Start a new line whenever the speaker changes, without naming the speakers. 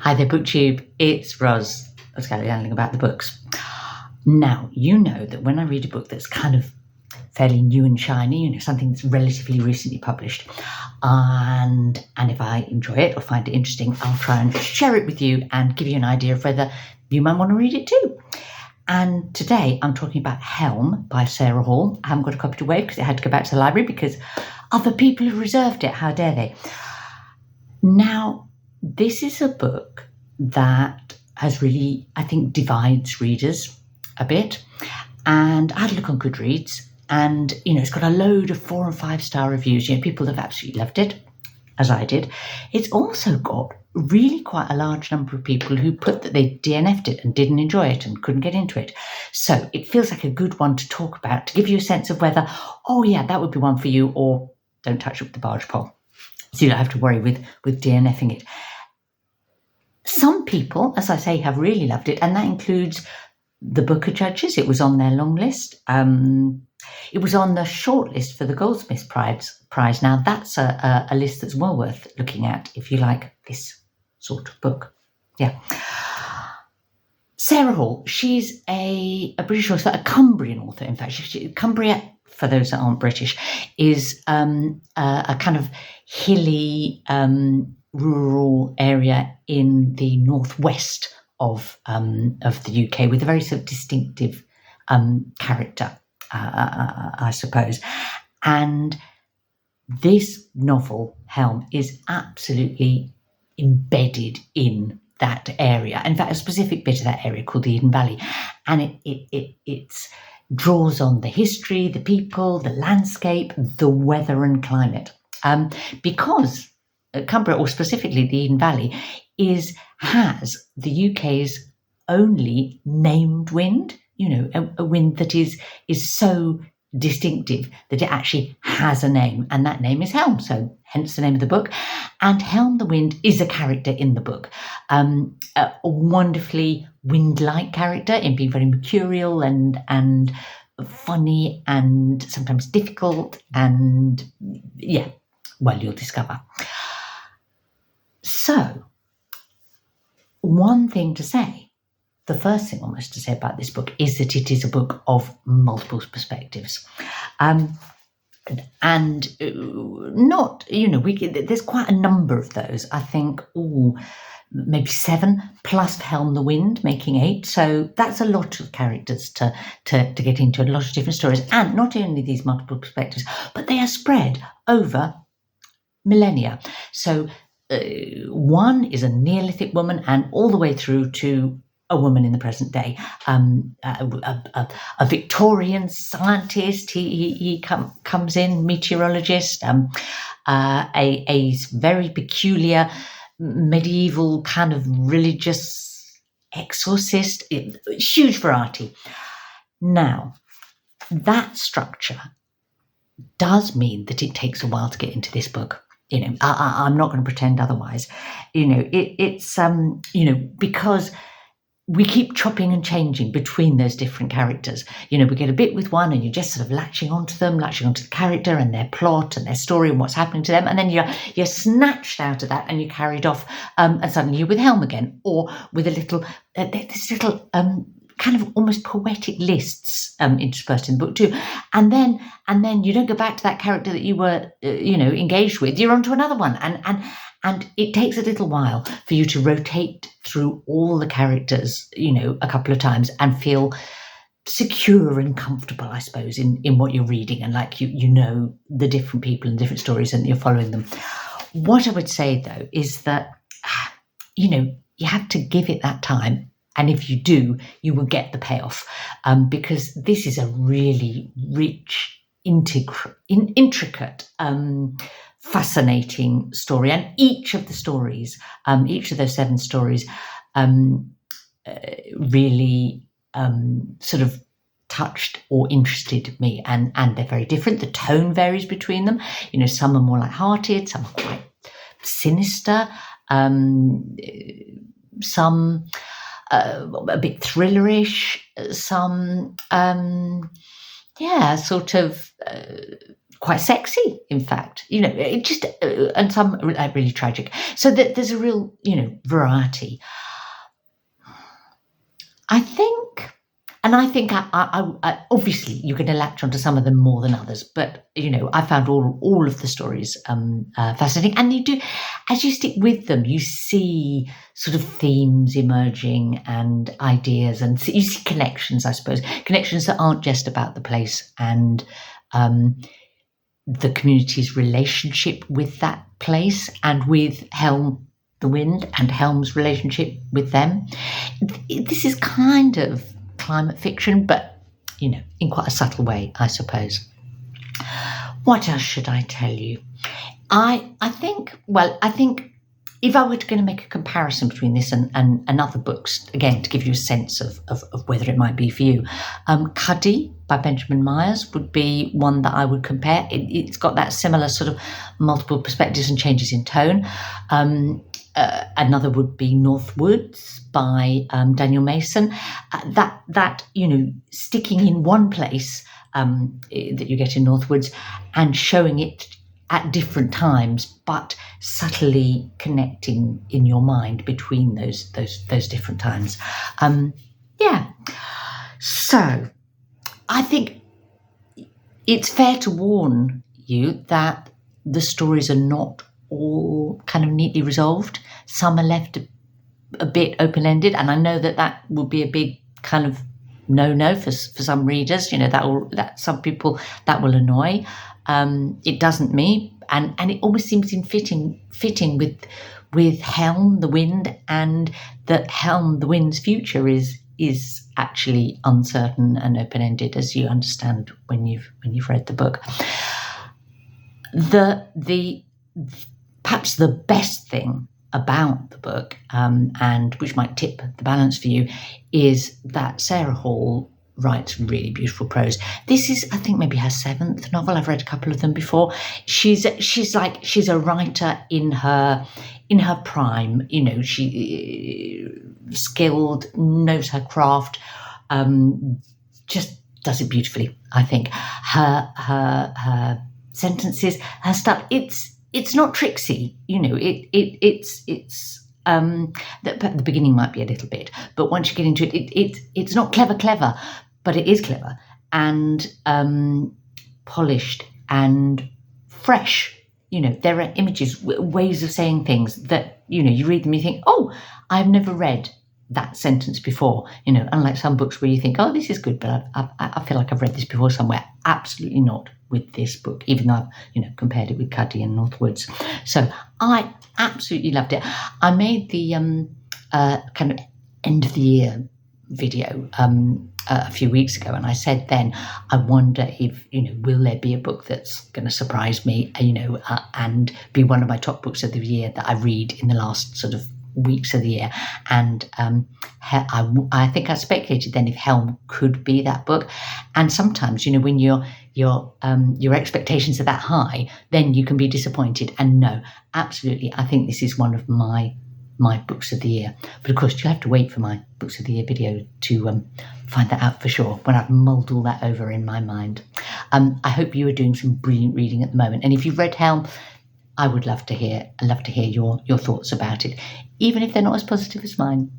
Hi there, BookTube. It's Prose. Let's go yelling about the books. Now, you know that when I read a book that's kind of fairly new and shiny, something that's relatively recently published, and if I enjoy it or find it interesting, I'll try and share it with you and give you an idea of whether you might want to read it too. And today I'm talking about Helm by Sarah Hall. I haven't got a copy to wave because it had to go back to the library because other people have reserved it. How dare they? Now, this is a book that has really, I think, divides readers a bit. And I had a look on Goodreads and, it's got a load of 4 and 5 star reviews. People have absolutely loved it, as I did. It's also got really quite a large number of people who put that they DNF'd it and didn't enjoy it and couldn't get into it. So it feels like a good one to talk about, to give you a sense of whether, oh yeah, that would be one for you, or don't touch up the barge pole. So you don't have to worry with DNFing it. Some people, as I say, have really loved it, and that includes the Booker judges. It was on their long list. It was on the short list for the Goldsmiths Prize. Now, that's a list that's well worth looking at if you like this sort of book. Yeah. Sarah Hall, she's a British author, a Cumbrian author, in fact. Cumbria, for those that aren't British, is a kind of hilly, rural area in the northwest of the UK with a very sort of distinctive character, I suppose. And this novel, Helm, is absolutely embedded in that area. In fact, a specific bit of that area called the Eden Valley. And it draws on the history, the people, the landscape, the weather and climate. Because Cumbria, or specifically the Eden Valley, has the UK's only named wind, a wind that is so distinctive that it actually has a name, and that name is Helm, so hence the name of the book. And Helm the wind is a character in the book, a wonderfully wind-like character in being very mercurial and funny and sometimes difficult, and you'll discover. So, one thing to say, the first thing almost to say about this book is that it is a book of multiple perspectives. And not, there's quite a number of those. I think, maybe 7 plus Helm the Wind, making 8. So that's a lot of characters to get into, a lot of different stories. And not only these multiple perspectives, but they are spread over millennia. So one is a Neolithic woman and all the way through to a woman in the present day, a Victorian scientist. He comes in, meteorologist, a very peculiar medieval kind of religious exorcist. Huge variety. Now, that structure does mean that it takes a while to get into this book. I'm not going to pretend otherwise. It's because we keep chopping and changing between those different characters. We get a bit with one and you're just sort of latching onto the character and their plot and their story and what's happening to them. And then you're snatched out of that and you're carried off and suddenly you're with Helm again, or with this little kind of almost poetic lists interspersed in the book too. And then you don't go back to that character that you were, engaged with. You're onto another one. And it takes a little while for you to rotate through all the characters, a couple of times and feel secure and comfortable, I suppose, in what you're reading, and like you know the different people and different stories and you're following them. What I would say, though, is that, you have to give it that time. And if you do, you will get the payoff, because this is a really rich, intricate, fascinating story. And each of the stories, each of those 7 stories, really sort of touched or interested me. And they're very different. The tone varies between them. Some are more light-hearted, some are quite sinister, some a bit thrillerish, some sort of quite sexy, in fact, it just, and some are really tragic. So that there's a real, variety. I think, and I think I obviously you're going to latch onto some of them more than others, but I found all of the stories fascinating, and you do, as you stick with them, you see sort of themes emerging and ideas, and you see connections, I suppose, connections that aren't just about the place and the community's relationship with that place and with Helm the Wind and Helm's relationship with them. This is kind of climate fiction, but, in quite a subtle way, I suppose. What else should I tell you? I think if I were going to make a comparison between this and other books, again, to give you a sense of whether it might be for you, Cuddy by Benjamin Myers would be one that I would compare. It's got that similar sort of multiple perspectives and changes in tone. Another would be Northwoods by Daniel Mason. That sticking in one place that you get in Northwoods and showing it at different times, but subtly connecting in your mind between those different times. So I think it's fair to warn you that the stories are not all kind of neatly resolved. Some are left a bit open-ended, and I know that will be a big kind of no for some readers. That some people that will annoy. It doesn't me, and it almost seems fitting with Helm the Wind, and that Helm the Wind's future is actually uncertain and open-ended, as you understand when you've read the book. The perhaps the best thing about the book, and which might tip the balance for you, is that Sarah Hall writes really beautiful prose. This is, I think, maybe her 7th novel. I've read a couple of them before. She's a writer in her prime. She skilled, knows her craft, just does it beautifully. I think her sentences, her stuff. It's not tricksy. It's. The beginning might be a little bit, but once you get into it, it's not clever, but it is clever and polished and fresh. There are images, ways of saying things that you read them, you think, oh, I've never read that sentence before. Unlike some books where you think, oh, this is good, but I feel like I've read this before somewhere. Absolutely not with this book, even though I've compared it with Cuddy and Northwoods. So I absolutely loved it. I made the kind of end of the year video a few weeks ago, and I said then, I wonder if will there be a book that's going to surprise me, and be one of my top books of the year that I read in the last sort of weeks of the year. And I think I speculated then if Helm could be that book. And sometimes when your expectations are that high, then you can be disappointed. And no, absolutely, I think this is one of my books of the year. But of course, you'll have to wait for my books of the year video to find that out for sure, when I've mulled all that over in my mind. I hope you are doing some brilliant reading at the moment, and if you've read Helm, I would love to hear your thoughts about it, even if they're not as positive as mine.